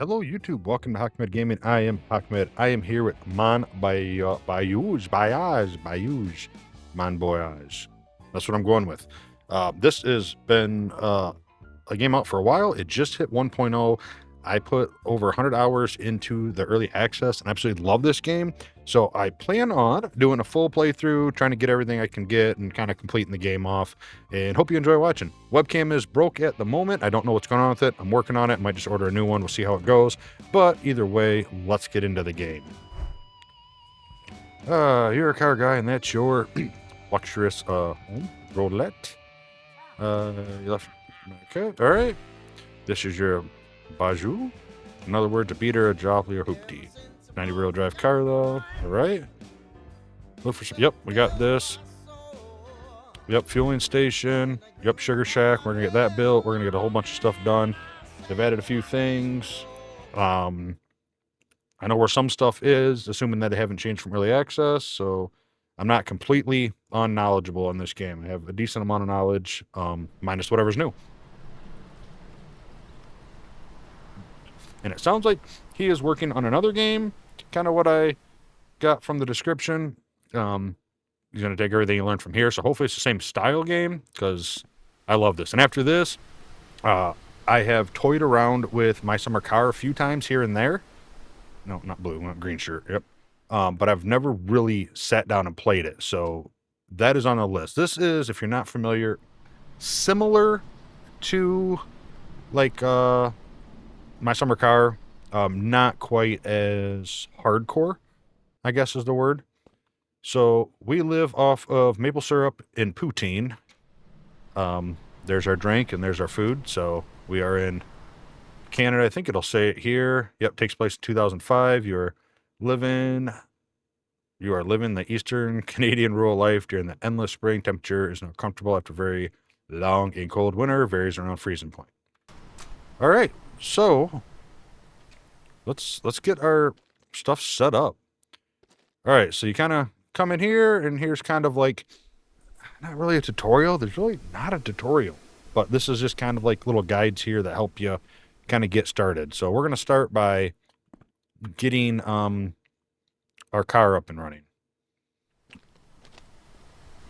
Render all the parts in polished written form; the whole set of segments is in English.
Hello, YouTube. Welcome to Hockmed Gaming. I am Hockmed. I am here with Mon Bayouge, Mon Voyage. That's what I'm going with. This has been a game out for a while. It just hit 1.0. I put over 100 hours into the early access and I absolutely love this game. So I plan on doing a full playthrough, trying to get everything I can get and kind of completing the game off. And hope you enjoy watching. Webcam is broke at the moment. I don't know what's going on with it. I'm working on it. Might just order a new one. We'll see how it goes. But either way, let's get into the game. You're a car guy and that's your luxurious roulette. You left. Okay, all right. This is your Bazou. In other words, a beater, a jopley, or hoopty. 90-wheel drive car, though. All right. Look for some. Yep, we got this. Yep, fueling station. Yep, Sugar Shack. We're gonna get that built. We're gonna get a whole bunch of stuff done. They've added a few things. I know where some stuff is, assuming that they haven't changed from early access. So I'm not completely unknowledgeable on this game. I have a decent amount of knowledge, minus whatever's new. And it sounds like he is working on another game, kind of what I got from the description. He's going to take everything he learned from here, so hopefully it's the same style game, because I love this. And after this, I have toyed around with My Summer Car a few times here and there. No, not blue, not green shirt, yep. But I've never really sat down and played it, so that is on the list. This is, if you're not familiar, similar to, like, My Summer Car, not quite as hardcore, I guess is the word. So we live off of maple syrup and poutine. There's our drink and there's our food. So we are in Canada. I think it'll say it here. Yep, takes place in 2005. You are living the Eastern Canadian rural life during the endless spring. Temperature is now comfortable after very long and cold winter. Varies around freezing point. All right, so let's get our stuff set up. All right, so you kind of come in here, and here's kind of like, not really a tutorial. There's really not a tutorial, but this is just kind of like little guides here that help you kind of get started. So we're going to start by getting our car up and running.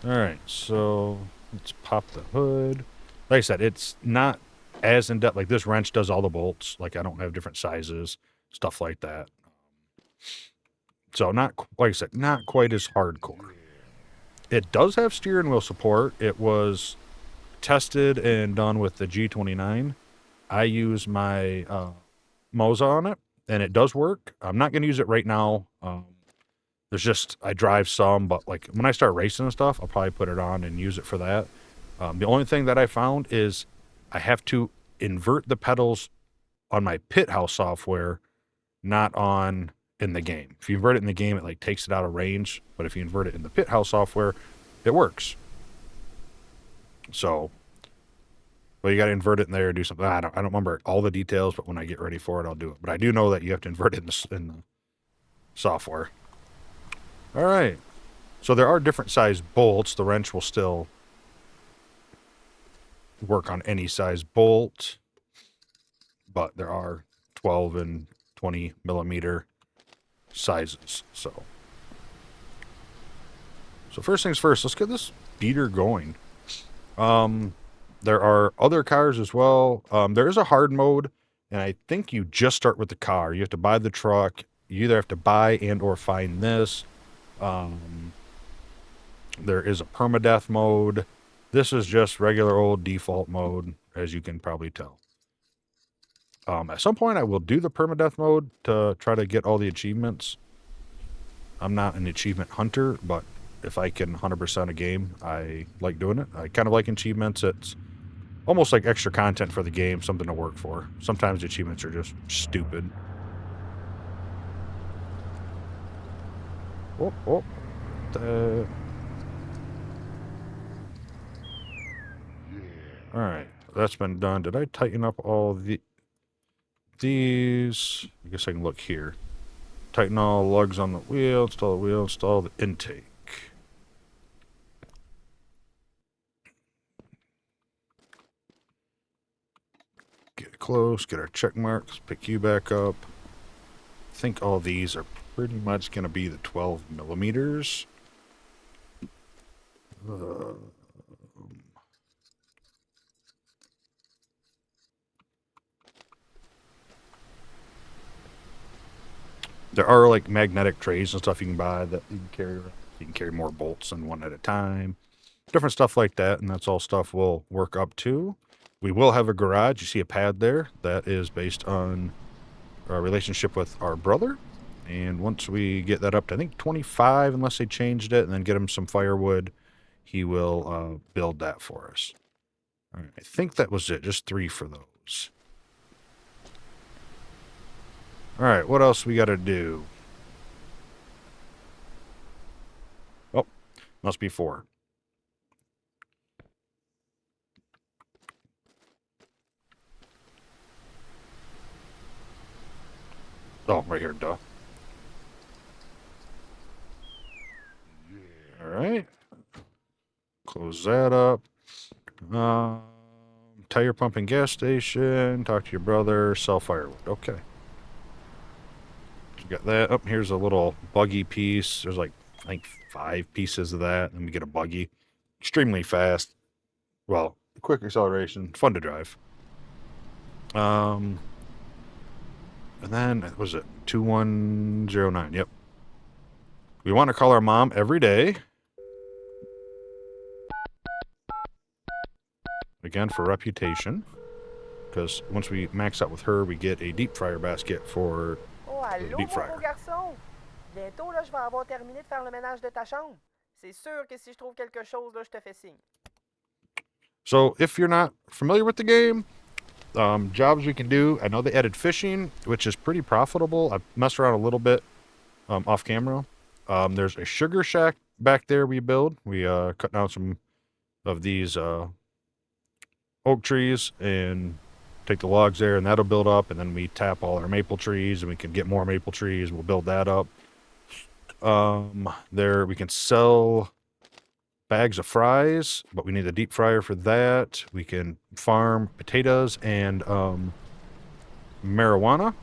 All right, so let's pop the hood. Like I said, it's not as in-depth. Like this wrench does all the bolts. Like I don't have different sizes, stuff like that. So not, like I said, not quite as hardcore. It does have steering wheel support. It was tested and done with the G29. I use my Moza on it, and it does work. I'm not going to use it right now. There's just, I drive some, but like when I start racing and stuff, I'll probably put it on and use it for that. The only thing that I found is I have to invert the pedals on my pit house software, not on in the game. If you invert it in the game, it like takes it out of range, but if you invert it in the pit house software, it works. So, well, you got to invert it in there or do something. I don't remember all the details, but when I get ready for it, I'll do it. But I do know that you have to invert it in the software. All right. So there are different size bolts. The wrench will still work on any size bolt, but there are 12 and 20 millimeter sizes. So first things first, let's get this beater going. There are other cars as well. There is a hard mode, and I think you just start with the car. You have to buy the truck. You either have to buy and or find this. There is a permadeath mode. This is just regular old default mode, as you can probably tell. At some point, I will do the permadeath mode to try to get all the achievements. I'm not an achievement hunter, but if I can 100% a game, I like doing it. I kind of like achievements. It's almost like extra content for the game, something to work for. Sometimes the achievements are just stupid. Oh. All right, that's been done. Did I tighten up all these? I guess I can look here. Tighten all lugs on the wheel, install the intake. Get close, get our check marks, pick you back up. I think all these are pretty much going to be the 12 millimeters. There are like magnetic trays and stuff you can buy that you can carry around. You can carry more bolts than one at a time. Different stuff like that, and that's all stuff we'll work up to. We will have a garage. You see a pad there. That is based on our relationship with our brother. And once we get that up to, I think, 25, unless they changed it, and then get him some firewood, he will build that for us. All right, I think that was it. Just 3 for those. All right, what else we got to do? Oh, must be 4. Oh, right here, duh. All right. Close that up. Tire pump and gas station. Talk to your brother. Sell firewood. Okay. You got that. Oh, here's a little buggy piece. There's like, I think, 5 pieces of that. And we get a buggy. Extremely fast. Well, quick acceleration. Fun to drive. And then, what was it? 2109. Yep. We want to call our mom every day. Again, for reputation. Because once we max out with her, we get a deep fryer basket for the deep fryer. Beau garçon. Bientôt, là, je vais avoir terminé de faire le ménage de ta chambre. C'est sûr que si je trouve quelque chose, là, je te fais signe. So, if you're not familiar with the game, jobs we can do. I know they added fishing, which is pretty profitable. I've messed around a little bit off camera. There's a sugar shack back there we build. We cut down some of these oak trees and take the logs there, and that'll build up, and then we tap all our maple trees, and we can get more maple trees. We'll build that up. There we can sell bags of fries, but we need a deep fryer for that. We can farm potatoes and marijuana.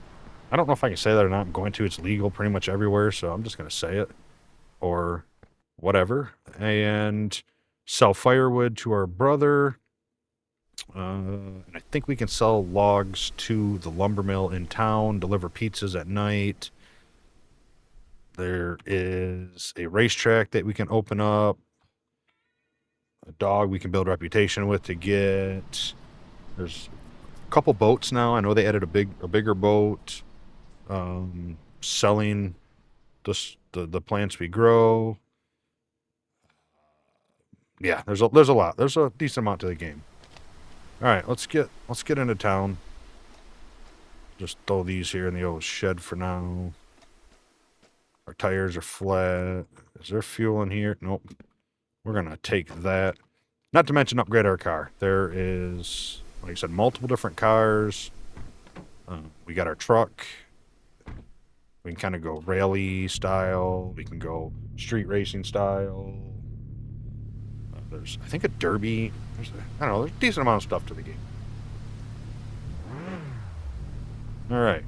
I don't know if I can say that or not. I'm going to. It's legal pretty much everywhere, so I'm just going to say it. Or whatever. And sell firewood to our brother. And I think we can sell logs to the lumber mill in town, deliver pizzas at night. There is a racetrack that we can open up. A dog we can build reputation with to get. There's a couple boats now. I know they added a bigger boat. Selling the plants we grow. Yeah, there's a lot. There's a decent amount to the game. All right, let's get into town. Just throw these here in the old shed for now. Our tires are flat. Is there fuel in here? Nope. We're gonna take that. Not to mention upgrade our car. There is, like I said, multiple different cars. We got our truck. We can kind of go rally style. We can go street racing style. There's, I think, a derby. I don't know. There's a decent amount of stuff to the game. All right.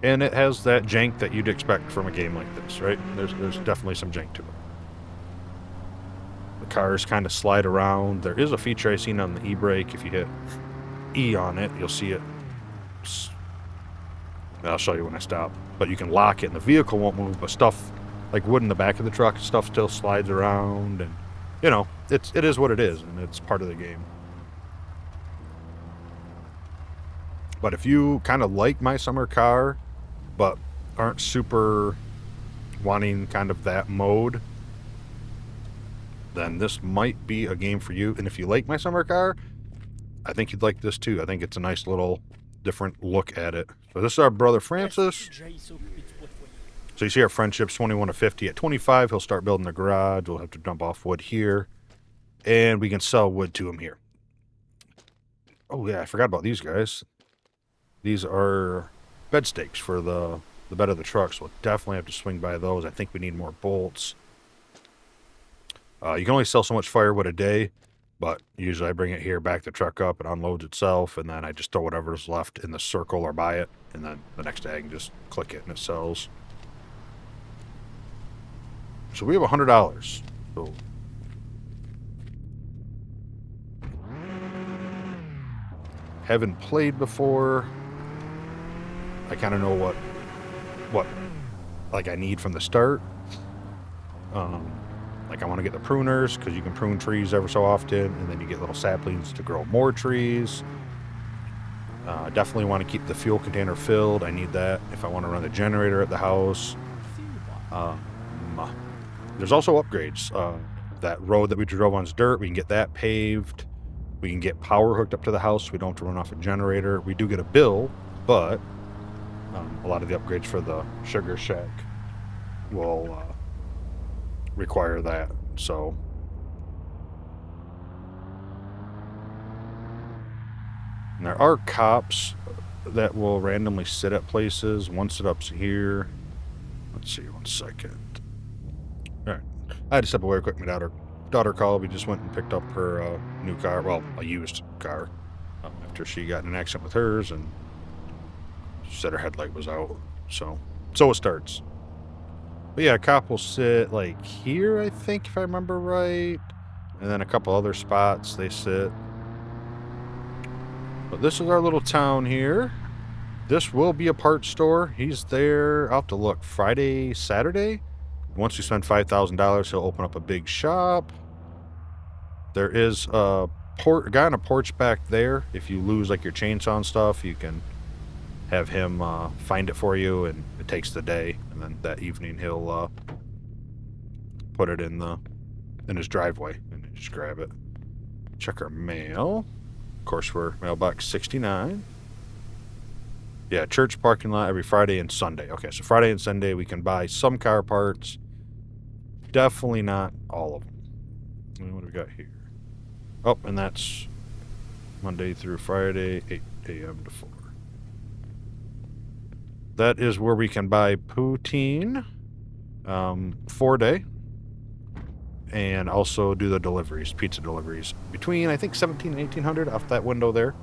And it has that jank that you'd expect from a game like this, right? There's definitely some jank to it. The cars kind of slide around. There is a feature I've seen on the e-brake. If you hit E on it, you'll see it. I'll show you when I stop. But you can lock it and the vehicle won't move, but stuff like wood in the back of the truck, stuff still slides around, and you know, it is what it is, and it's part of the game. But if you kind of like my summer car, but aren't super wanting kind of that mode, then this might be a game for you. And if you like my summer car, I think you'd like this too. I think it's a nice little different look at it. So this is our brother Francis. So you see our friendship's 21 to 50. At 25, he'll start building the garage. We'll have to dump off wood here. And we can sell wood to him here. Oh yeah, I forgot about these guys. These are bed stakes for the bed of the truck, so we'll definitely have to swing by those. I think we need more bolts. You can only sell so much firewood a day, but usually I bring it here, back the truck up, it unloads itself, and then I just throw whatever's left in the circle or buy it, and then the next day I can just click it and it sells. So we have $100. So haven't played before. I kind of know what like I need from the start. Like I want to get the pruners because you can prune trees ever so often, and then you get little saplings to grow more trees. Definitely want to keep the fuel container filled. I need that if I want to run the generator at the house. Um, there's also upgrades. That road that we drove on's dirt. We can get that paved. We can get power hooked up to the house so we don't have to run off a generator. We do get a bill, but a lot of the upgrades for the sugar shack will require that. So and there are cops that will randomly sit at places. One sit up's here. Let's see, 1 second. All right, I had to step away quick. My daughter called. We just went and picked up her new car. Well, a used car. After she got in an accident with hers, and she said her headlight was out. So it starts. But yeah, a cop will sit like here, I think, if I remember right. And then a couple other spots they sit. But this is our little town here. This will be a parts store. He's there, I'll have to look, Friday, Saturday. Once we spend $5,000, he'll open up a big shop. There is a guy on a porch back there. If you lose like your chainsaw and stuff, you can have him find it for you, and it takes the day. And then that evening he'll put it in his driveway, and you just grab it. Check our mail. Of course, we're mailbox 69. Yeah, church parking lot every Friday and Sunday. Okay, so Friday and Sunday we can buy some car parts. Definitely not all of them. And what do we got here? Oh, and that's Monday through Friday, 8 a.m. to 4. That is where we can buy poutine, 4-day, and also do the deliveries, pizza deliveries, between, I think, 17 and 1800 off that window there.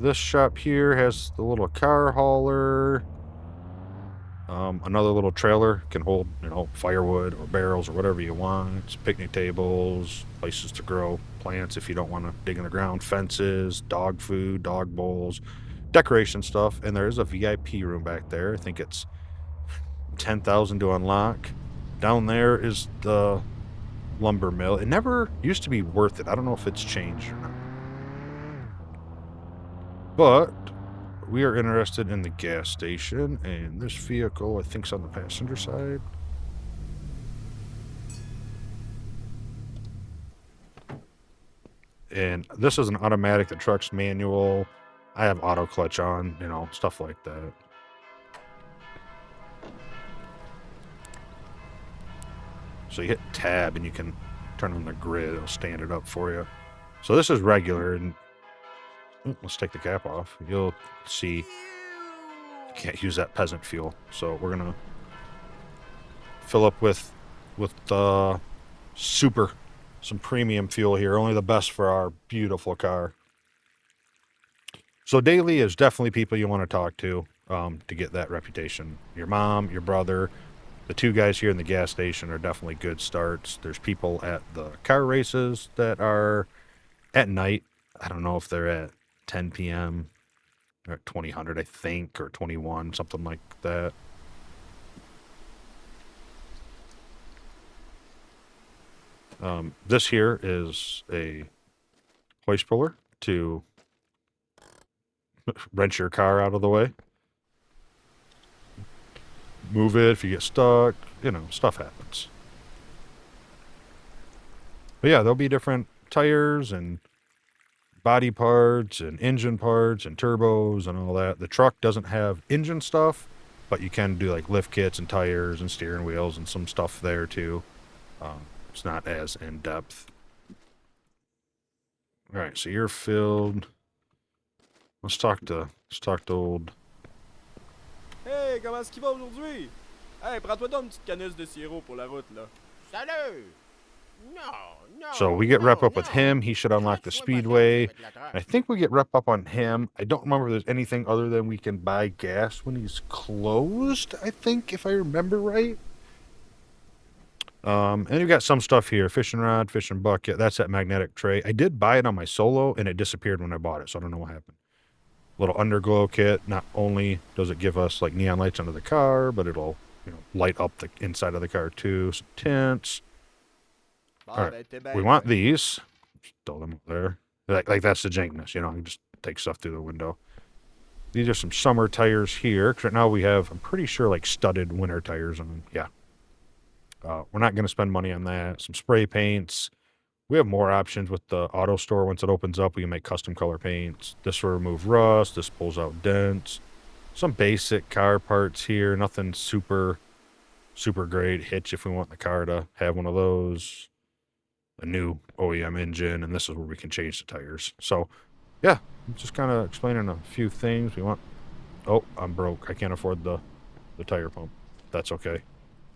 This shop here has the little car hauler. Another little trailer can hold, firewood or barrels or whatever you want. It's picnic tables, places to grow plants if you don't want to dig in the ground, fences, dog food, dog bowls, decoration stuff. And there is a VIP room back there. I think it's 10,000 to unlock. Down there is the lumber mill. It never used to be worth it. I don't know if it's changed or not. But we are interested in the gas station, and this vehicle, I think, is on the passenger side. And this is an automatic. The truck's manual. I have auto clutch on, stuff like that. So you hit tab and you can turn on the grid. It'll stand it up for you. So this is regular, and let's take the cap off. You'll see you can't use that peasant fuel. So we're gonna fill up with some premium fuel here. Only the best for our beautiful car. So daily is definitely people you want to talk to get that reputation. Your mom, your brother, the two guys here in the gas station are definitely good starts. There's people at the car races that are at night. I don't know if they're at 10 p.m. They're at 2000, I think, or 21, something like that. This here is a hoist puller to wrench your car out of the way. Move it if you get stuck. Stuff happens. But yeah, there'll be different tires and body parts and engine parts and turbos and all that. The truck doesn't have engine stuff, but you can do like lift kits and tires and steering wheels and some stuff there too. It's not as in depth. All right, so you're filled. Let's talk to old. Hey, comment est-ce qu'il va aujourd'hui? Hey, prends-toi donc une petite canisse de sirop pour la route, là. So we get rep up with him. He should unlock the speedway. I think we get rep up on him. I don't remember if there's anything other than we can buy gas when he's closed, I think, if I remember right. And you got some stuff here. Fishing rod, fishing bucket. That's that magnetic tray. I did buy it on my solo, and it disappeared when I bought it, so I don't know what happened. Little underglow kit. Not only does it give us, like, neon lights under the car, but it'll, light up the inside of the car, too. Some tints. All right. We want these. Just throw them up there. Like that's the jankness, you can just take stuff through the window. These are some summer tires here. 'Cause right now we have, I'm pretty sure, like, studded winter tires on them. Yeah. We're not going to spend money on that. Some spray paints. We have more options with the auto store. Once it opens up, we can make custom color paints. This will remove rust. This pulls out dents. Some basic car parts here. Nothing super, super great. Hitch if we want the car to have one of those. A new OEM engine. And this is where we can change the tires. So, yeah. Just kind of explaining a few things. We want... Oh, I'm broke. I can't afford the tire pump. That's okay.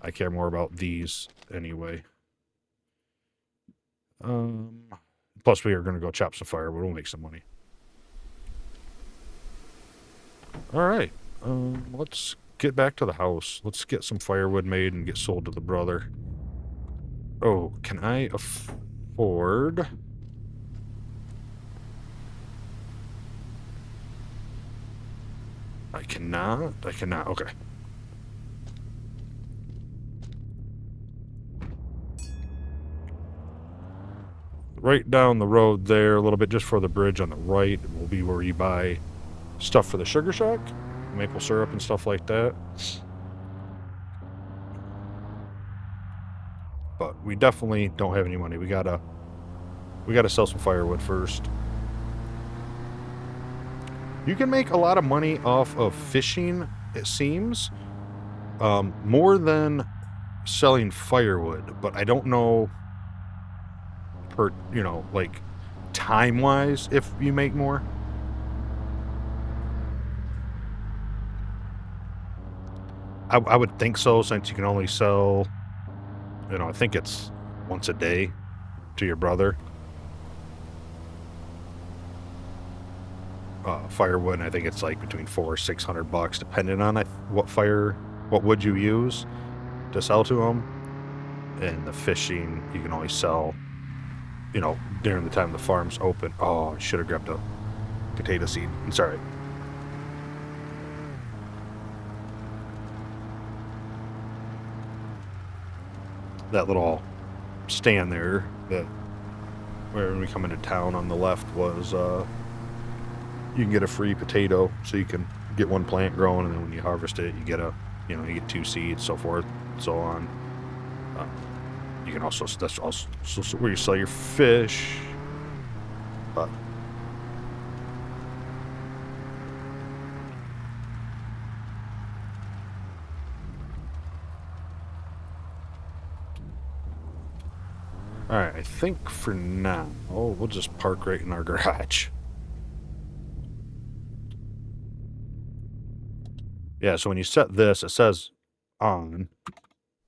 I care more about these anyway. Plus, we are going to go chop some firewood. We'll make some money. All right. Let's get back to the house. Let's get some firewood made and get sold to the brother. Oh, can I afford... I cannot. Okay. Right down the road there, a little bit just for the bridge on the right, will be where you buy stuff for the sugar shack, maple syrup and stuff like that. But we definitely don't have any money. We gotta sell some firewood first. You can make a lot of money off of fishing, it seems, more than selling firewood, but I don't know per, like, time-wise, if you make more. I would think so, since you can only sell, I think it's once a day to your brother. Firewood, and I think it's like between $400 or $600, depending on what wood you use to sell to them. And the fishing, you can only sell, during the time the farm's open. Oh, I should have grabbed a potato seed. It's all right. That little stand there that where we come into town on the left was you can get a free potato, so you can get one plant growing, and then when you harvest it, you get you get 2 seeds, so forth, so on. You can also, that's also where you sell your fish, but alright, I think for now, we'll just park right in our garage. Yeah, so when you set this, it says on,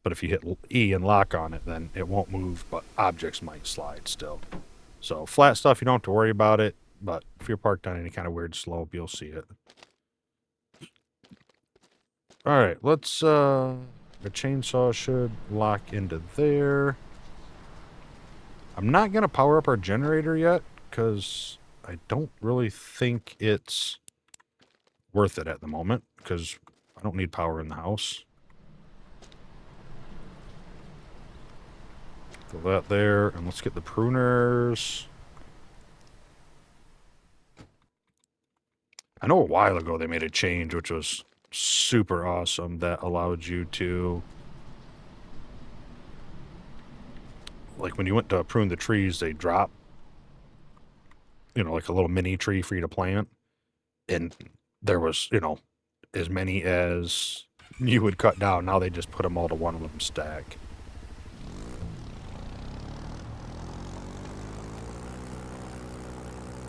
but if you hit E and lock on it, then it won't move, but objects might slide still. So flat stuff, you don't have to worry about it, but if you're parked on any kind of weird slope, you'll see it. Alright, let's, the chainsaw should lock into there. I'm not going to power up our generator yet, because I don't really think it's worth it at the moment, because I don't need power in the house. Throw that there, and let's get the pruners. I know a while ago they made a change, which was super awesome, that allowed you to, like, when you went to prune the trees, they drop, like a little mini tree for you to plant, and there was, as many as you would cut down. Now they just put them all to one of them stack.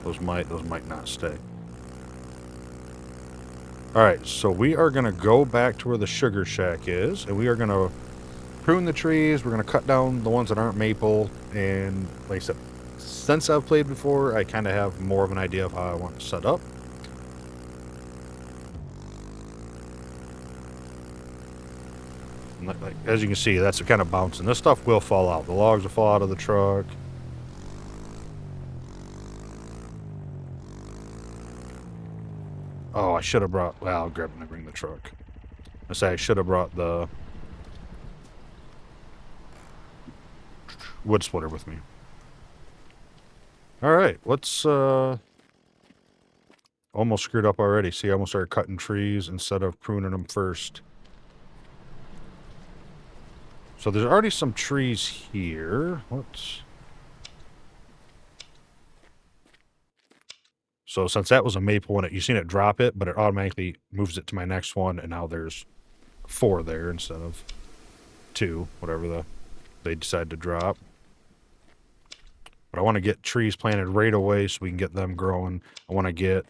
Those might not stay. Alright, so we are going to go back to where the sugar shack is, and we are going to prune the trees. We're going to cut down the ones that aren't maple. And like I said, since I've played before, I kind of have more of an idea of how I want to set up. And like, as you can see, that's kind of bouncing. This stuff will fall out. The logs will fall out of the truck. Oh, I should have brought... Well, I'll grab it and bring the truck. I say I should have brought the wood splitter with me. Alright, let's... Almost screwed up already. See, I almost started cutting trees instead of pruning them first. So there's already some trees here. So since that was a maple one, you've seen it drop it, but it automatically moves it to my next one, and now there's 4 there instead of 2, whatever they decide to drop. But I want to get trees planted right away so we can get them growing. I want to get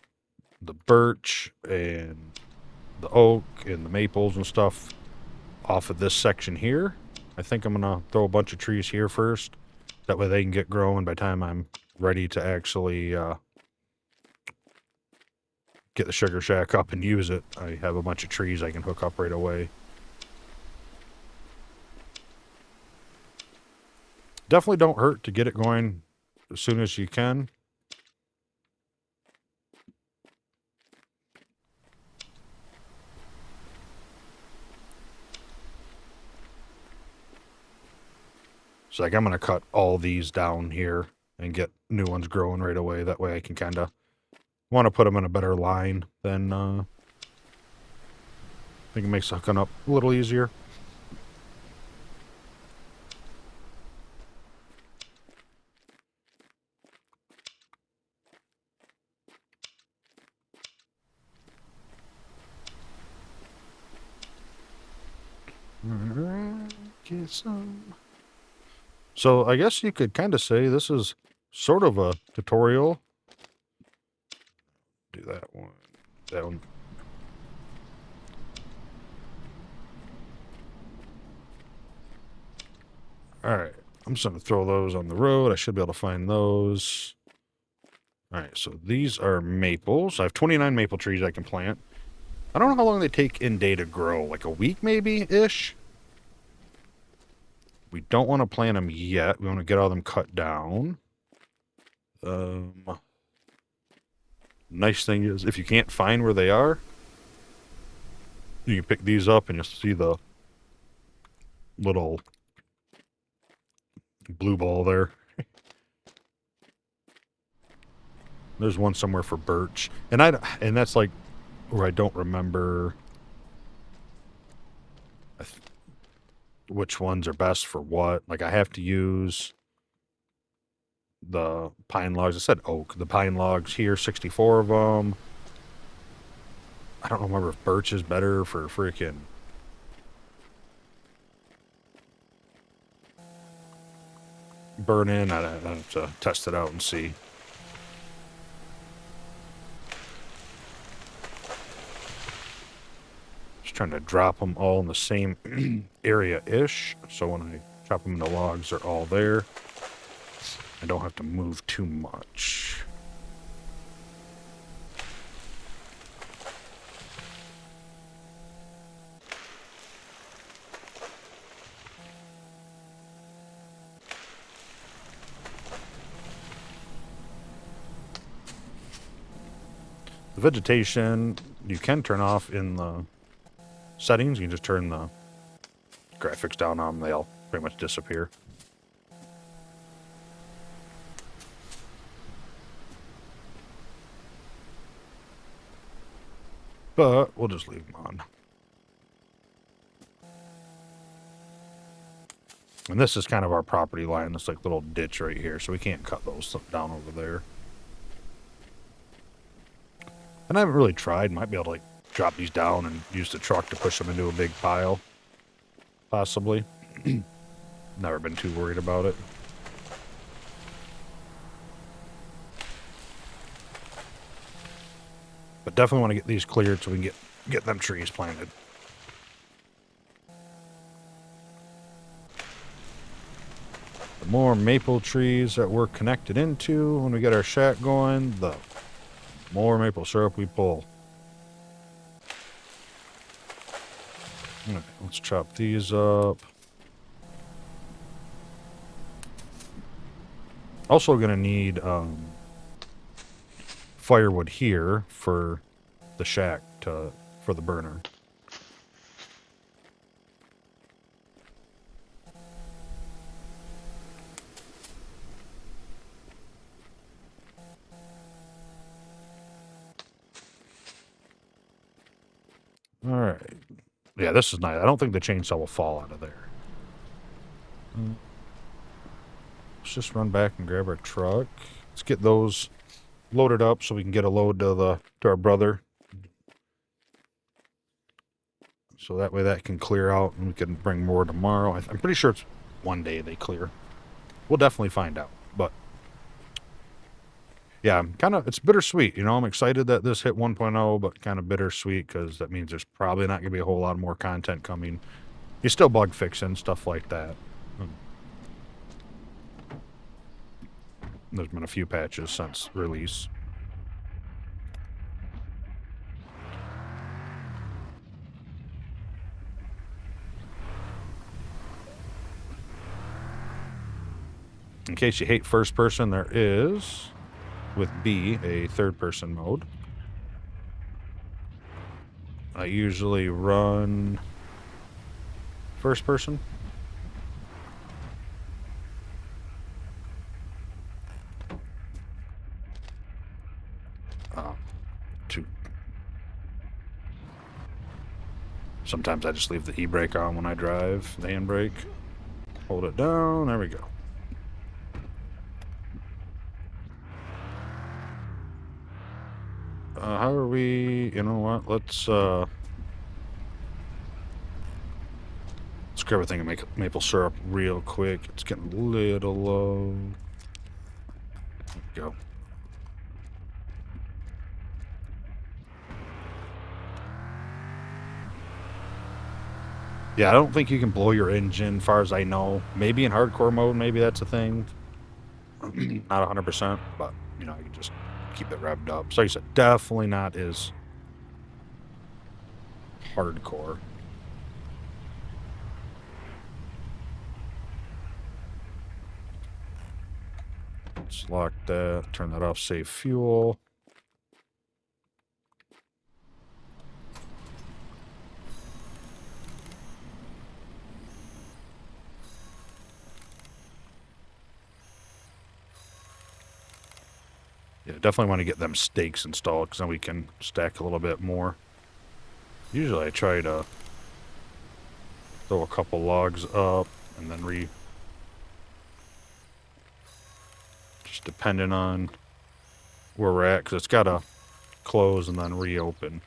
the birch and the oak and the maples and stuff off of this section here. I think I'm going to throw a bunch of trees here first. That way they can get growing by the time I'm ready to actually get the sugar shack up and use it. I have a bunch of trees I can hook up right away. Definitely don't hurt to get it going as soon as you can. So like I'm going to cut all these down here and get new ones growing right away. That way I can kind of want to put them in a better line than I think it makes hooking up a little easier. Get some. So I guess you could kind of say this is sort of a tutorial. Do that one. That one. Alright. I'm just going to throw those on the road. I should be able to find those. Alright, so these are maples. I have 29 maple trees I can plant. I don't know how long they take in day to grow. Like a week maybe-ish? We don't want to plant them yet. We want to get all them cut down. Nice thing is, if you can't find where they are, you can pick these up and you'll see the little blue ball there. There's one somewhere for birch. And that's like where I don't remember which ones are best for what. Like I have to use the pine logs. I said oak. The pine logs here, 64 of them. I don't remember if birch is better for freaking burn in. I have to test it out and see. Just trying to drop them all in the same area-ish. So when I chop them into logs, they're all there. I don't have to move too much. The vegetation, you can turn off in the settings. You can just turn the graphics down on them. They'll pretty much disappear. But we'll just leave them on. And this is kind of our property line, this like little ditch right here, so we can't cut those down over there. And I haven't really tried. Might be able to like drop these down and use the truck to push them into a big pile. Possibly. Never been too worried about it. But definitely want to get these cleared so we can get them trees planted. The more maple trees that we're connected into when we get our shack going, the more maple syrup we pull. Alright, let's chop these up. Also gonna need firewood here for the shack for the burner. Alright. Yeah, this is nice. I don't think the chainsaw will fall out of there. Let's just run back and grab our truck. Let's get those loaded up so we can get a load to our brother. So that way that can clear out and we can bring more tomorrow. I'm pretty sure it's one day they clear. We'll definitely find out. But yeah, it's bittersweet. You know, I'm excited that this hit 1.0, but kind of bittersweet because that means there's probably not going to be a whole lot more content coming. You're still bug fixing, stuff like that. There's been a few patches since release. In case you hate first person, there is, with B, a third person mode. I usually run first person. Sometimes I just leave the e-brake on when I drive, the handbrake. Hold it down, there we go. How are we, you know what, let's grab a thing and make maple syrup real quick. It's getting a little low. There we go. Yeah, I don't think you can blow your engine, as far as I know. Maybe in hardcore mode, maybe that's a thing. Not 100%, but, you know, you can just keep it revved up. So you said, definitely not as hardcore. Let's lock that, turn that off, save fuel. Yeah, definitely want to get them stakes installed because then we can stack a little bit more. Usually I try to throw a couple logs up and then just depending on where we're at, because it's got to close and then reopen.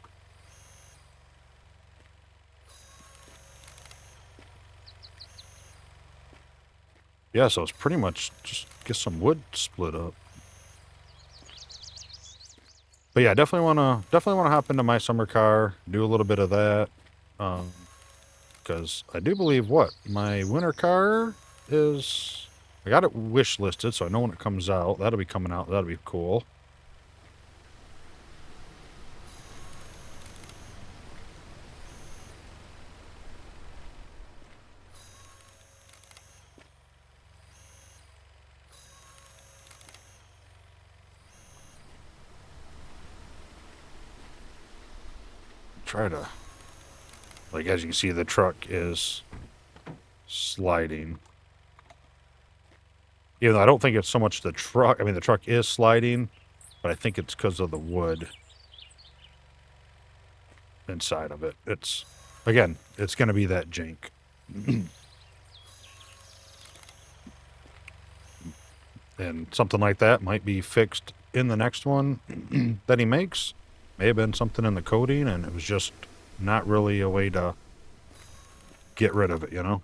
Yeah, so it's pretty much just get some wood split up. But yeah, definitely wanna hop into my summer car, do a little bit of that, because I do believe my winter car is. I got it wish listed, so I know when it comes out. That'll be coming out. That'll be cool. Try to, like, as you can see, the truck is sliding. Even though I don't think it's so much the truck. I mean, the truck is sliding, but I think it's because of the wood inside of it. Again, it's going to be that jank. And something like that might be fixed in the next one that he makes. May have been something in the coding, and it was just not really a way to get rid of it, you know?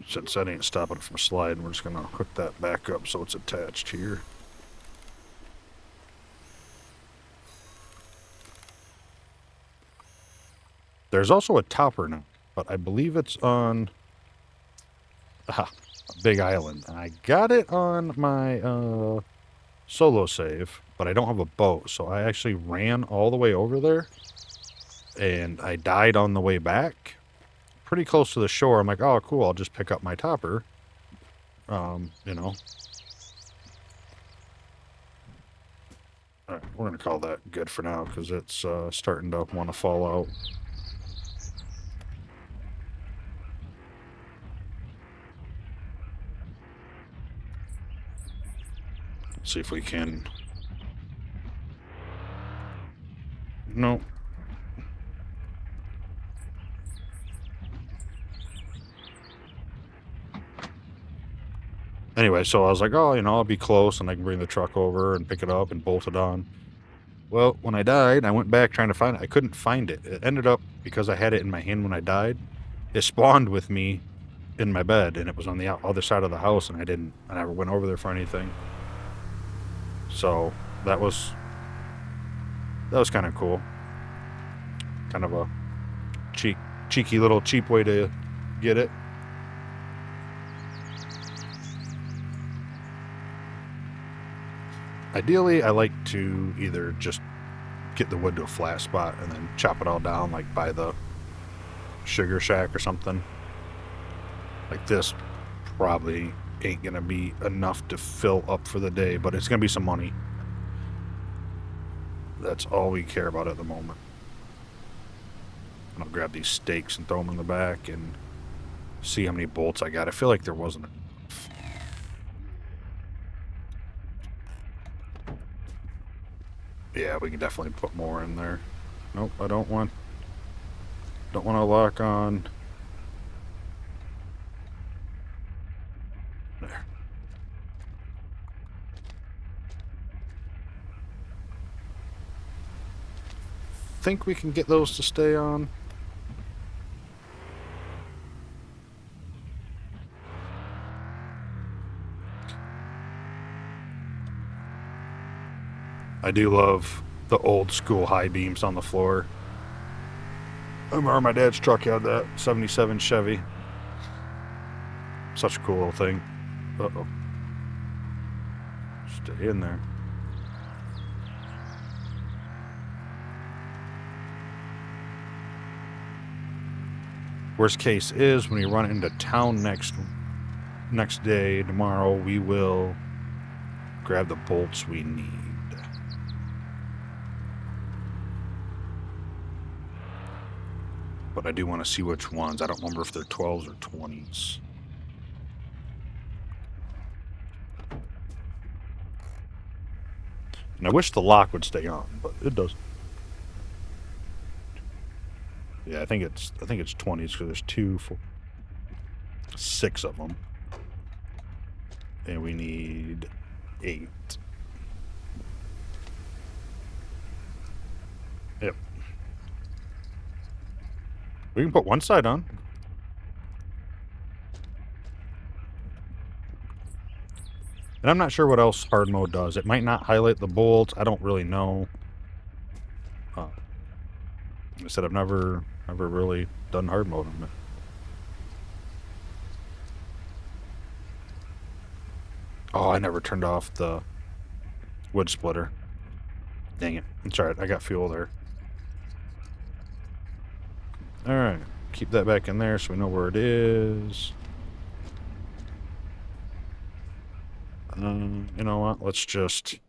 since that ain't stopping it from sliding, we're just going to hook that back up so it's attached here. There's also a topper now, but I believe it's on a big island. And I got it on my solo save, but I don't have a boat, so I actually ran all the way over there, and I died on the way back. Pretty close to the shore. I'm like, oh, cool, I'll just pick up my topper. You know. All right, we're going to call that good for now, because it's starting to want to fall out. See if we can... No. Anyway, so I was like, oh, I'll be close and I can bring the truck over and pick it up and bolt it on. Well, when I died, I went back trying to find it. I couldn't find it. It ended up, because I had it in my hand when I died, it spawned with me in my bed, and it was on the other side of the house, and I never went over there for anything. So that was kind of cool. Kind of a cheeky little cheap way to get it. Ideally, I like to either just get the wood to a flat spot and then chop it all down, like by the sugar shack or something. Like this probably ain't gonna be enough to fill up for the day, but it's gonna be some money. That's all we care about at the moment. And I'll grab these stakes and throw them in the back and see how many bolts I got. I feel like there wasn't enough. Yeah, we can definitely put more in there. Nope, I don't want to lock on. There. Think we can get those to stay on. I do love the old school high beams on the floor. I remember my dad's truck had that 77 Chevy. Such a cool little thing. Uh-oh. Stay in there. Worst case is when we run into town next day, tomorrow, we will grab the bolts we need. But I do want to see which ones. I don't remember if they're 12s or 20s. And I wish the lock would stay on, but it does. Yeah, I think it's 20s because there's 6 of them. And we need 8. Yep. We can put one side on. And I'm not sure what else hard mode does. It might not highlight the bolts. I don't really know. Like I said, I've never really done hard mode on it. Oh, I never turned off the wood splitter. Dang it. It's alright. I got fuel there. Alright. Keep that back in there so we know where it is. You know what? Let's just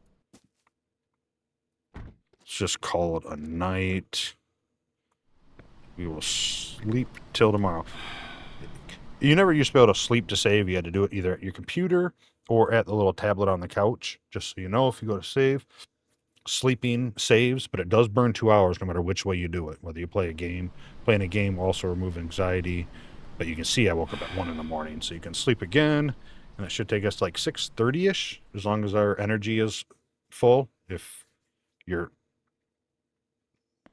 call it a night. We will sleep till tomorrow. You never used to be able to sleep to save. You had to do it either at your computer or at the little tablet on the couch. Just so you know, if you go to save, sleeping saves, but it does burn 2 hours no matter which way you do it. Whether you play a game. Playing a game will also remove anxiety. But you can see I woke up at 1 in the morning. So you can sleep again. And it should take us like 6:30-ish, as long as our energy is full. If you're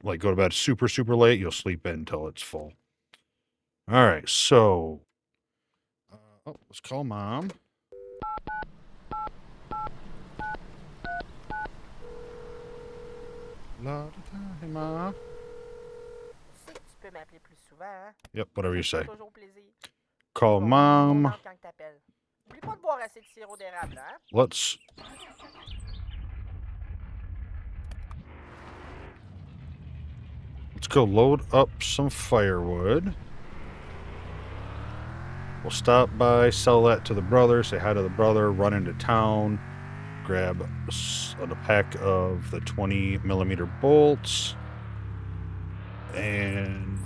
like go to bed super, super late, you'll sleep in until it's full. All right, so Oh, let's call Mom. Hey, Ma. Tu sais que tu peux m'appeler plus souvent, hein? Yep, whatever you Ça me say. fait toujours plaisir. Call Je vais vraiment être Mom. contente quand t'appelles. Oublie pas de boire assez de sirop d'érable, hein? Let's go load up some firewood. We'll stop by, sell that to the brother, say hi to the brother, run into town, grab a pack of the 20 millimeter bolts, and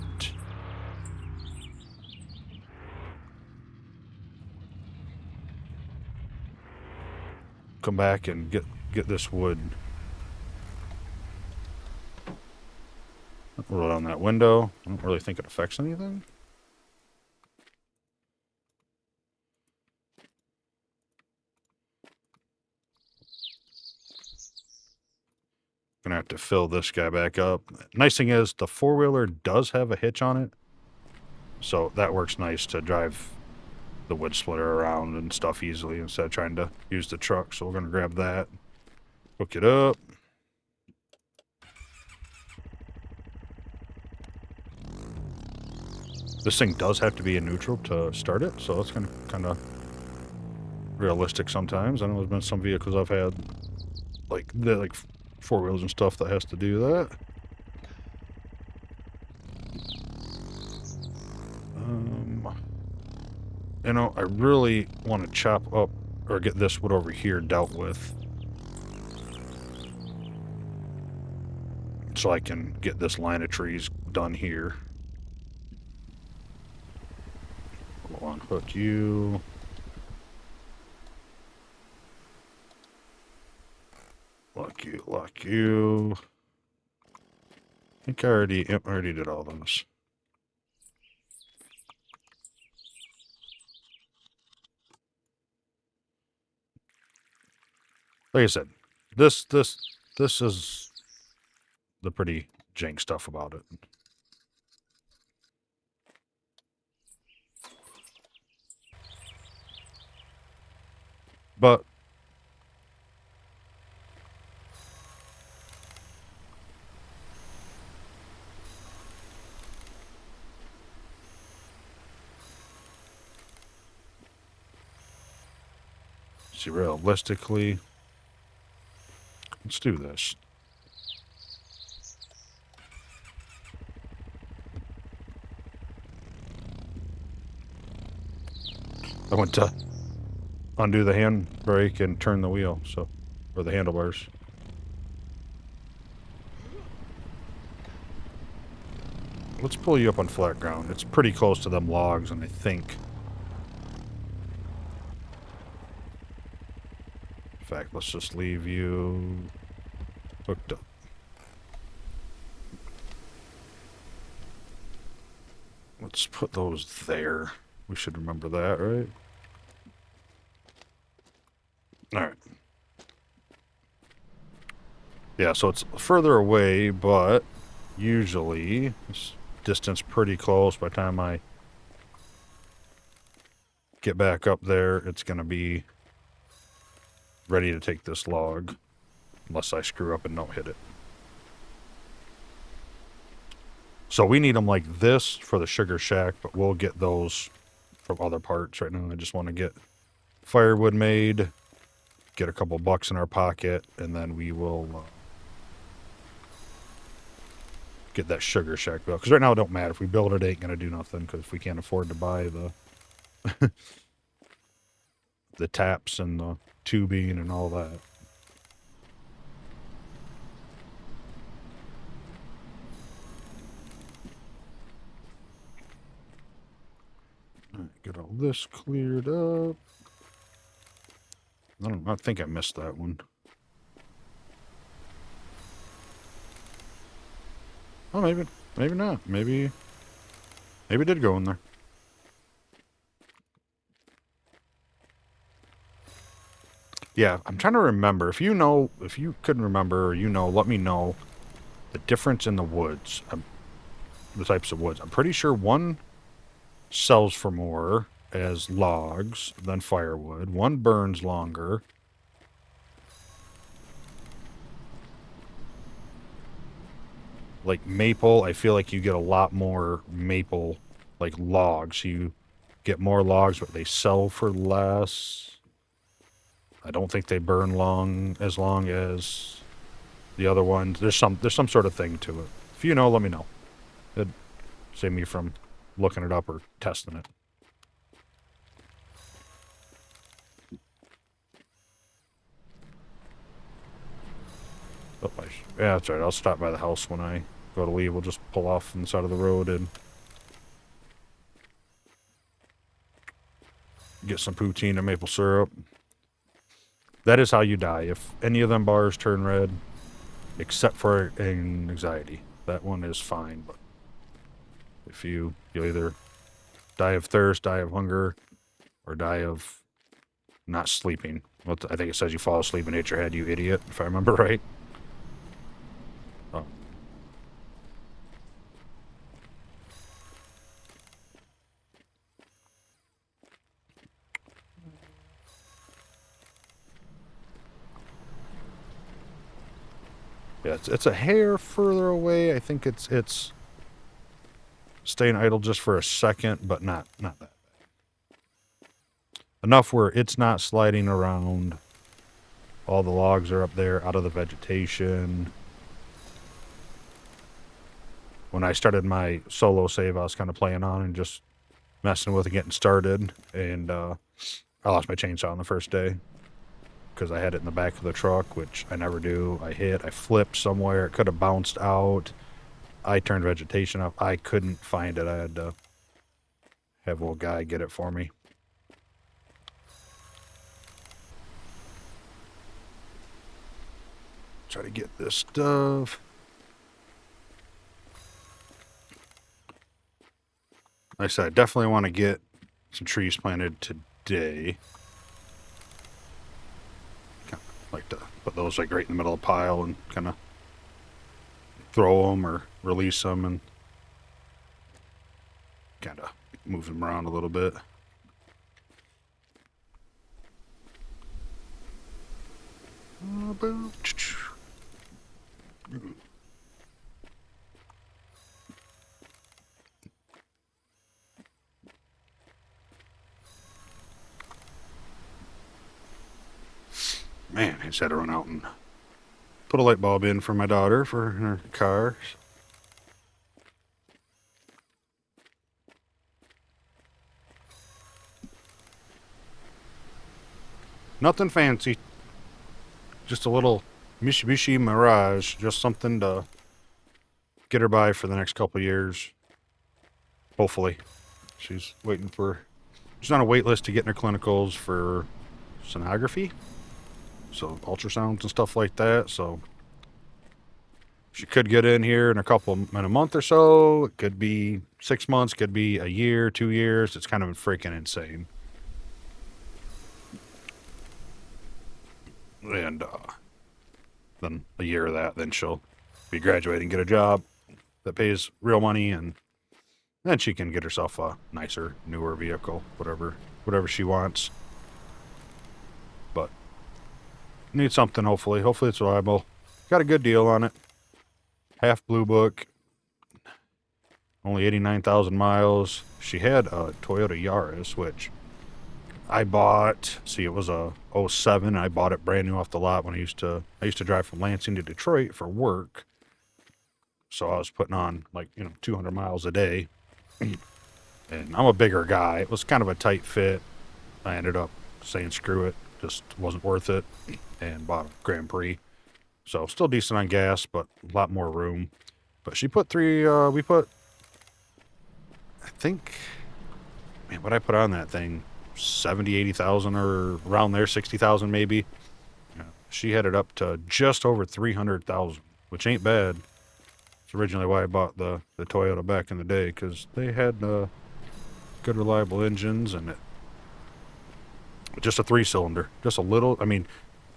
come back and get this wood. Roll down that window. I don't really think it affects anything. Gonna have to fill this guy back up. Nice thing is the four-wheeler does have a hitch on it, so that works nice to drive the wood splitter around and stuff easily instead of trying to use the truck. So we're gonna grab that, hook it up. This thing does have to be in neutral to start it, so it's gonna kind of realistic sometimes. I know there's been some vehicles I've had like four wheels and stuff that has to do that. You know, I really want to chop up or get this wood over here dealt with, so I can get this line of trees done here. Hold on, hook you. Lock you. I think I already did all those. Like I said, this is the pretty jank stuff about it. But see, realistically, let's do this. I went to undo the handbrake and turn the wheel, so, or the handlebars. Let's pull you up on flat ground. It's pretty close to them logs, and I think, in fact, let's just leave you hooked up. Let's put those there. We should remember that, right? Alright. Yeah, so it's further away, but usually this distance pretty close. By the time I get back up there, it's going to be ready to take this log, unless I screw up and don't hit it. So we need them like this for the sugar shack, but we'll get those from other parts. Right now I just want to get firewood made, get a couple bucks in our pocket, and then we will get that sugar shack built. Because right now it don't matter. If we build it, it ain't going to do nothing, because if we can't afford to buy the the taps and the tubing and all that. Alright, get all this cleared up. I think I missed that one. Oh, maybe not. Maybe it did go in there. Yeah, I'm trying to remember. If you couldn't remember, or let me know the difference in the woods, the types of woods. I'm pretty sure one sells for more, as logs than firewood. One burns longer. Like maple, I feel like you get a lot more maple, like logs. You get more logs, but they sell for less. I don't think they burn long as the other ones. There's some sort of thing to it. If you know, let me know. It'd save me from looking it up or testing it. Oh, yeah, that's right. I'll stop by the house when I go to leave. We'll just pull off on the side of the road and get some poutine and maple syrup. That is how you die. If any of them bars turn red, except for anxiety, that one is fine. But if you'll either die of thirst, die of hunger, or die of not sleeping. Well, I think it says you fall asleep and hit your head, you idiot, if I remember right. Oh. Yeah, it's a hair further away. I think it's staying idle just for a second, but not that bad. Enough where it's not sliding around. All the logs are up there, out of the vegetation. When I started my solo save, I was kind of playing on and just messing with it, getting started, and I lost my chainsaw on the first day because I had it in the back of the truck, which I never do. I flipped somewhere. It could have bounced out. I turned vegetation up. I couldn't find it. I had to have a little guy get it for me. Try to get this stuff. Like I said, I definitely want to get some trees planted today. Kind of like to put those like right in the middle of the pile and kind of throw them or release them and kind of move them around a little bit. Man, I just had to run out and put a light bulb in for my daughter for her car. Nothing fancy. Just a little Mitsubishi Mirage. Just something to get her by for the next couple of years. Hopefully. She's waiting for... She's on a wait list to get in her clinicals for sonography. So ultrasounds and stuff like that. So she could get in here in a month or so. It could be 6 months, could be a year, 2 years. It's kind of freaking insane. And then a year of that, then she'll be graduating, get a job that pays real money, and then she can get herself a nicer, newer vehicle, whatever she wants. But need something, hopefully. Hopefully it's reliable. Got a good deal on it. Half Blue Book. Only 89,000 miles. She had a Toyota Yaris, which I bought. See, it was a 07. I bought it brand new off the lot when I used to drive from Lansing to Detroit for work. So I was putting on 200 miles a day. And I'm a bigger guy. It was kind of a tight fit. I ended up saying screw it. Just wasn't worth it. And bought a Grand Prix. So still decent on gas, but a lot more room. But she put we put, I think, man, what I put on that thing, 70, 80,000 or around there, 60,000 maybe. Yeah. She had it up to just over 300,000, which ain't bad. It's originally why I bought the Toyota back in the day, because they had good reliable engines, and just a 3-cylinder, just a little. I mean,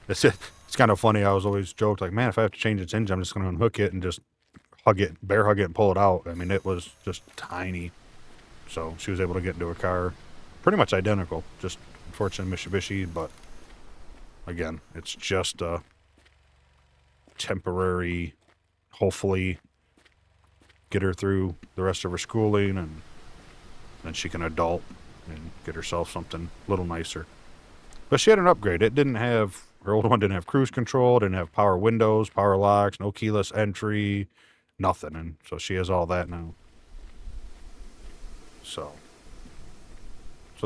it's kind of funny. I was always joked like, man, if I have to change its engine, I'm just going to unhook it and just bear hug it and pull it out. I mean, it was just tiny. So she was able to get into a car pretty much identical. Just unfortunately Mitsubishi, but again, it's just a temporary, hopefully get her through the rest of her schooling, and then she can adult and get herself something a little nicer. But she had an upgrade. It didn't have, her old one didn't have cruise control, didn't have power windows, power locks, no keyless entry, nothing. And so she has all that now. So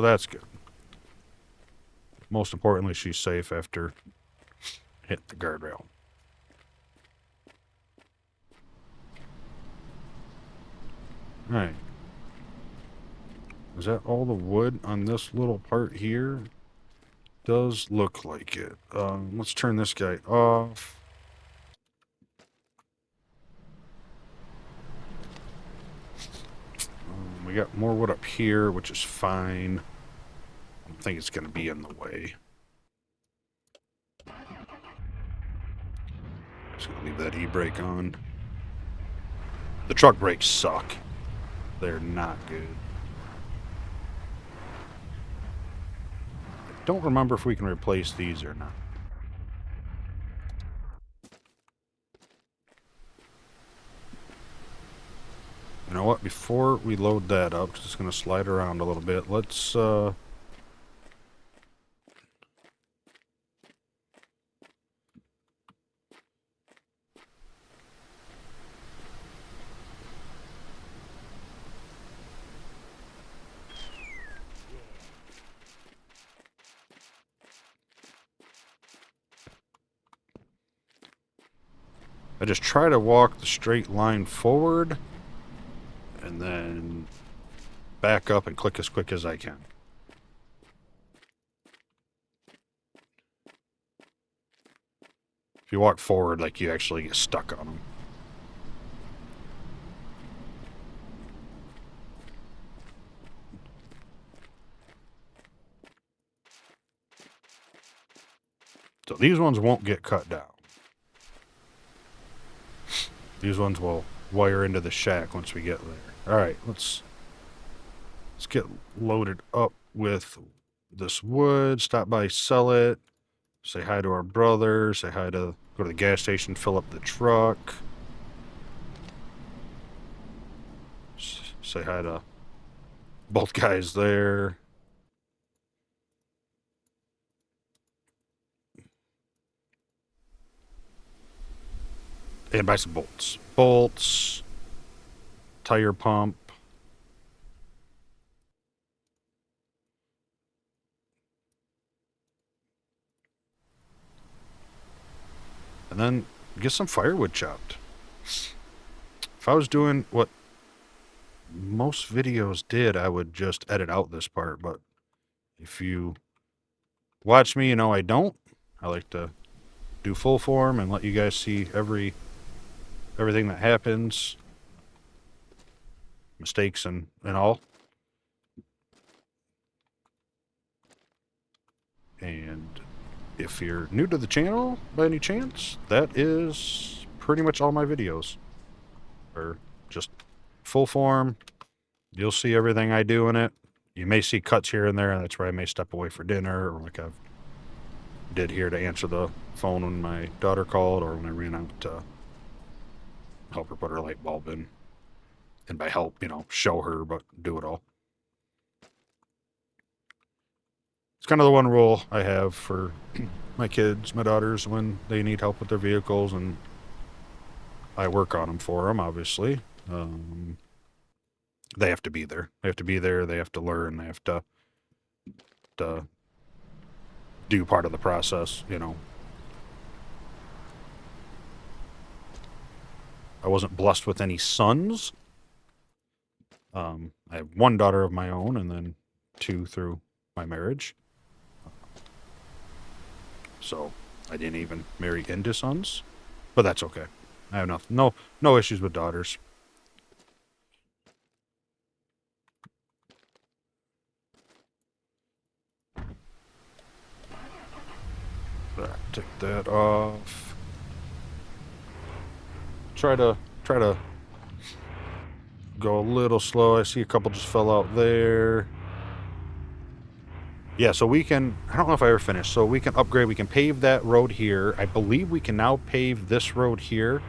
that's good. Most importantly, she's safe after hitting the guardrail. Alright. Is that all the wood on this little part here? Does look like it. Let's turn this guy off. We got more wood up here, which is fine. I don't think it's going to be in the way. Just going to leave that e-brake on. The truck brakes suck. They're not good. I don't remember if we can replace these or not. You know what? Before we load that up, just going to slide around a little bit. Let's, I just try to walk the straight line forward and then back up and click as quick as I can. If you walk forward, like, you actually get stuck on them. So these ones won't get cut down. These ones will wire into the shack once we get there. Alright, let's get loaded up with this wood. Stop by, sell it. Say hi to our brother. Say hi to... Go to the gas station, fill up the truck. Say hi to both guys there. And buy some bolts. Bolts. Tire pump. And then get some firewood chopped. If I was doing what most videos did, I would just edit out this part. But if you watch me, you know I don't. I like to do full form and let you guys see everything that happens, mistakes and all. And if you're new to the channel by any chance, that is pretty much all my videos. Or just full form. You'll see everything I do in it. You may see cuts here and there, and that's where I may step away for dinner, or like I did here to answer the phone when my daughter called, or when I ran out to help her put her light bulb in. And by help, you know, show her, but do it all. It's kind of the one rule I have for my kids, my daughters, when they need help with their vehicles, and I work on them for them, obviously. They have to be there. They have to be there. They have to learn. They have to do part of the process, you know. I wasn't blessed with any sons. I have one daughter of my own, and then two through my marriage. So I didn't even marry into sons, but that's okay. I have no issues with daughters. Take that off. Try to go a little slow. I see a couple just fell out there. Yeah, so we can, I don't know if I ever finished, so we can upgrade, we can pave that road here. I believe we can now pave this road here.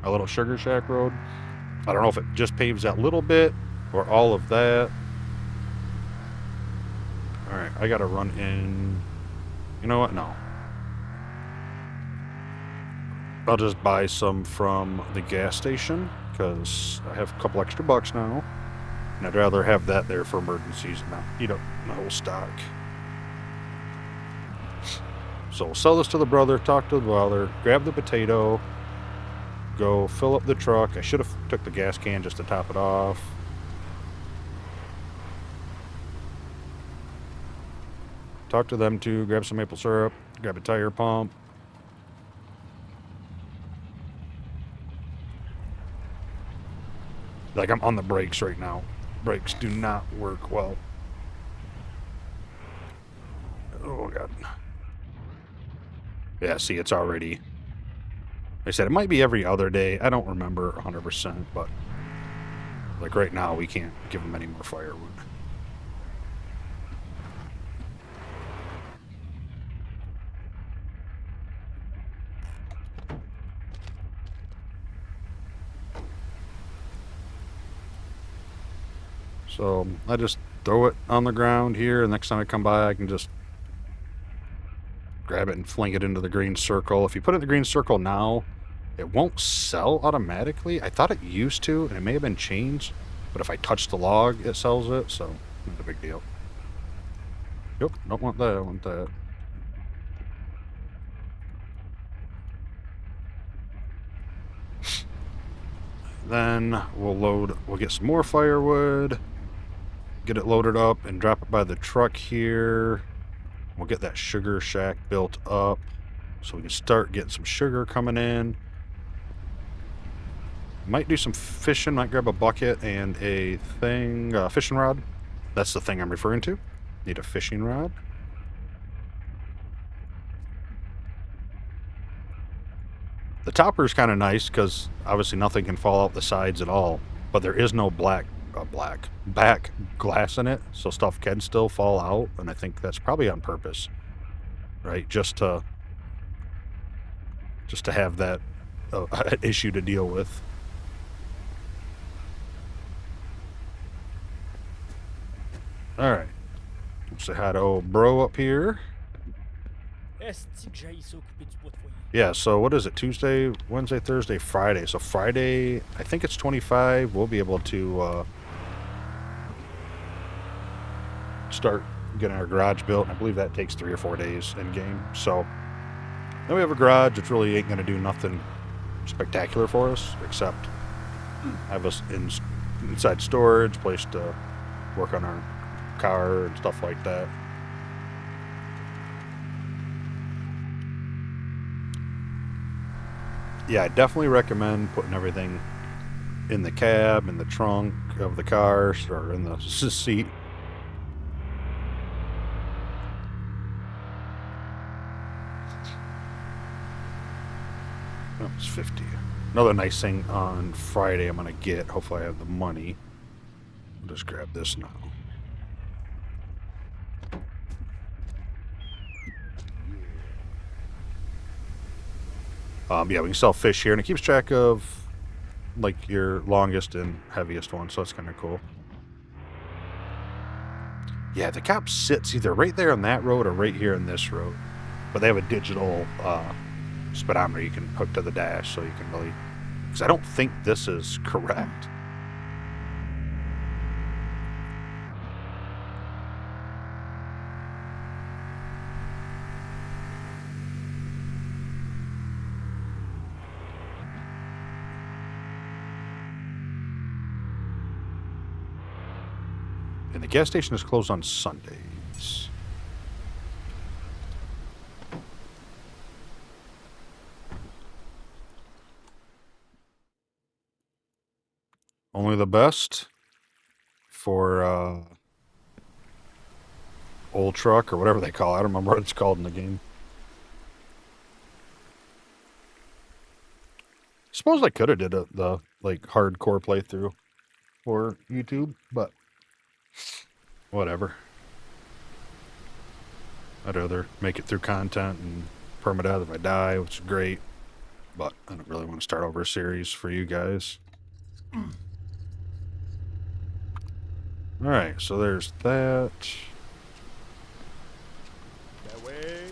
A little Sugar Shack road. I don't know if it just paves that little bit or all of that. Alright, I gotta run in. You know what? No. I'll just buy some from the gas station because I have a couple extra bucks now. And I'd rather have that there for emergencies and not eat up my whole stock. So we'll sell this to the brother, talk to the brother, grab the potato, go fill up the truck. I should have took the gas can just to top it off. Talk to them too, grab some maple syrup, grab a tire pump. Like, I'm on the brakes right now. Brakes do not work well. Oh, God. Yeah, see, it's already... I said it might be every other day. I don't remember 100%, but... Like, right now, we can't give them any more firewood. So, I just throw it on the ground here, and next time I come by, I can just grab it and fling it into the green circle. If you put it in the green circle now, it won't sell automatically. I thought it used to, and it may have been changed, but if I touch the log, it sells it, so not a big deal. Yep, don't want that, I want that. Then we'll get some more firewood, get it loaded up and drop it by the truck here. We'll get that sugar shack built up so we can start getting some sugar coming in. Might do some fishing, might grab a bucket and a thing, fishing rod. That's the thing I'm referring to. Need a fishing rod. The topper is kind of nice because obviously nothing can fall out the sides at all, but there is no back glass in it, so stuff can still fall out, and I think that's probably on purpose, right? Just to have that issue to deal with. All right, say hi to old bro up here. Esti que j'aille s'occuper du bois de foyer. Yeah, so what is it? Tuesday, Wednesday, Thursday, Friday. So Friday, I think it's 25. We'll be able to start getting our garage built. And I believe that takes 3 or 4 days in game. So then we have a garage. It really ain't going to do nothing spectacular for us, except have us inside storage, place to work on our car and stuff like that. Yeah, I definitely recommend putting everything in the cab, in the trunk of the car, or in the seat. Oh, it's 50. Another nice thing on Friday I'm going to get, hopefully I have the money. I'll just grab this now. Yeah, we can sell fish here, and it keeps track of like your longest and heaviest one, so that's kind of cool. Yeah, the cop sits either right there on that road or right here on this road, but they have a digital speedometer you can hook to the dash, so you can really. Because I don't think this is correct. And the gas station is closed on Sundays. Only the best for old truck or whatever they call it. I don't remember what it's called in the game. Suppose I could have did the like hardcore playthrough for YouTube, but Whatever. I'd rather make it through content and permit out if I die, which is great. But I don't really want to start over a series for you guys. Alright, so there's that. Ben ouais.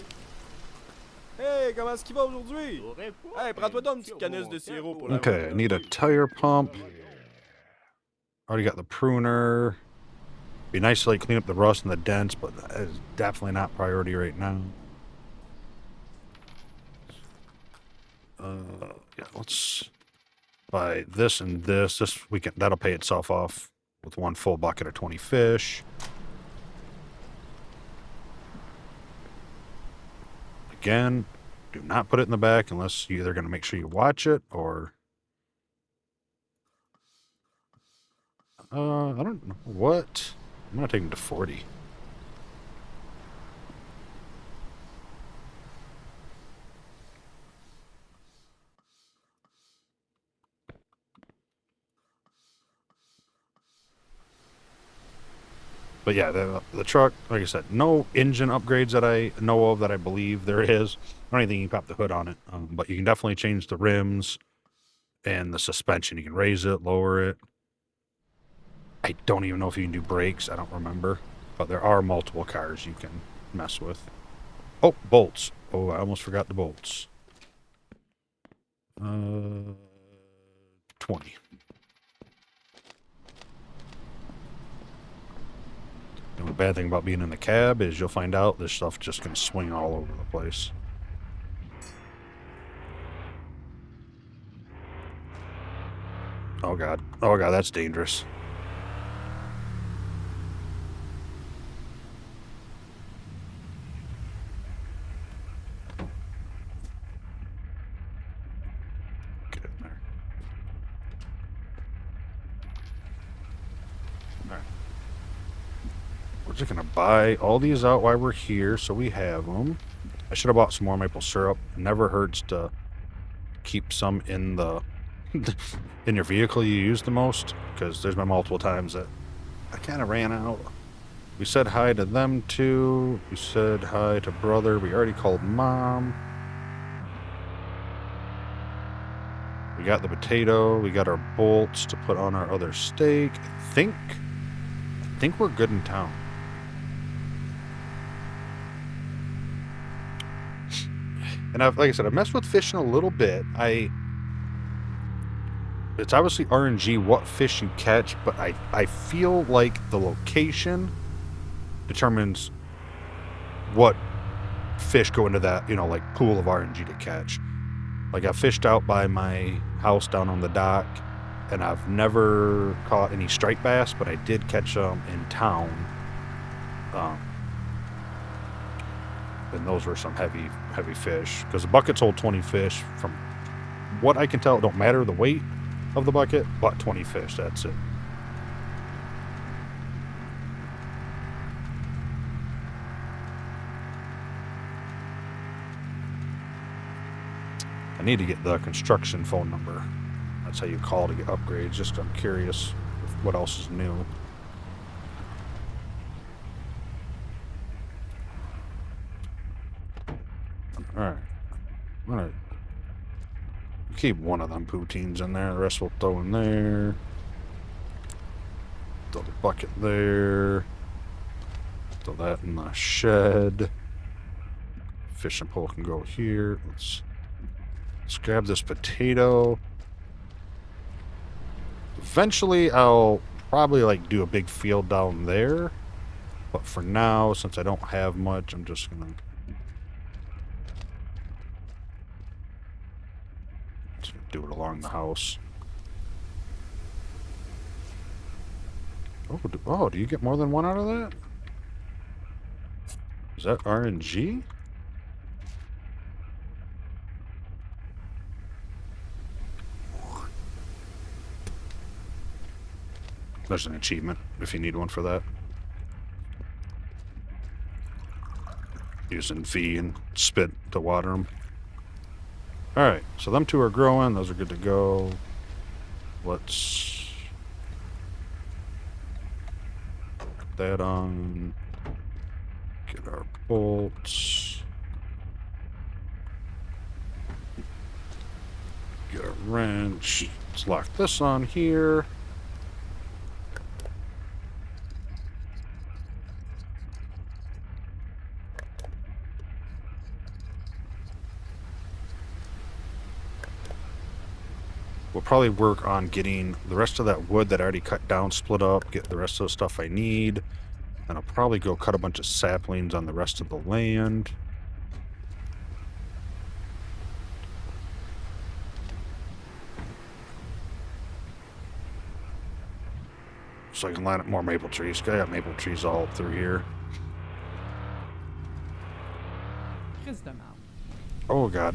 Hey, comment est-ce qu'il va aujourd'hui? Hey, prends-toi donc une petite canisse de sirop pour la Okay, I route. need a tire pump. Already got the pruner. Be nice to like clean up the rust and the dents, but that is definitely not priority right now. Yeah, let's buy this and this. This weekend that'll pay itself off with one full bucket of 20 fish. Again, do not put it in the back unless you're either going to make sure you watch it or I don't know what. I'm gonna take him to 40. But yeah, the truck, like I said, no engine upgrades that I know of that I believe there is. Or anything you can pop the hood on it. But you can definitely change the rims and the suspension. You can raise it, lower it. I don't even know if you can do brakes. I don't remember. But there are multiple cars you can mess with. Oh, bolts. Oh, I almost forgot the bolts. 20. And the bad thing about being in the cab is you'll find out this stuff just can swing all over the place. Oh god. Oh god, that's dangerous. Get in there. Alright. We're just gonna buy all these out while we're here so we have them. I should have bought some more maple syrup. It never hurts to keep some in the in your vehicle you use the most, because there's been multiple times that I kind of ran out. We said hi to them too. We said hi to brother. We already called mom. We got the potato. We got our bolts to put on our other steak. I think we're good in town. And like I said, I've messed with fishing a little bit. It's obviously RNG what fish you catch, but I feel like the location determines what fish go into that, like pool of RNG to catch. Like I fished out by my house down on the dock, and I've never caught any striped bass, but I did catch them in town. And those were some heavy fish, because the buckets hold 20 fish. From what I can tell, it don't matter the weight of the bucket, but 20 fish, that's it. I need to get the construction phone number. That's how you call to get upgrades, just 'cause I'm curious what else is new. Alright. I'm gonna keep one of them poutines in there. The rest we'll throw in there. Throw the bucket there. Throw that in the shed. Fishing pole can go here. Let's grab this potato. Eventually, I'll probably do a big field down there. But for now, since I don't have much, I'm just gonna do it along the house. Oh, do you get more than one out of that? Is that RNG? There's an achievement if you need one for that. Using V and spit to water them. Alright, so them two are growing. Those are good to go. Let's that on. Get our bolts. Get a wrench. Let's lock this on here. We'll probably work on getting the rest of that wood that I already cut down, split up, get the rest of the stuff I need. And I'll probably go cut a bunch of saplings on the rest of the land. So I can line up more maple trees. I got maple trees all up through here. Crise de marde. Oh, God.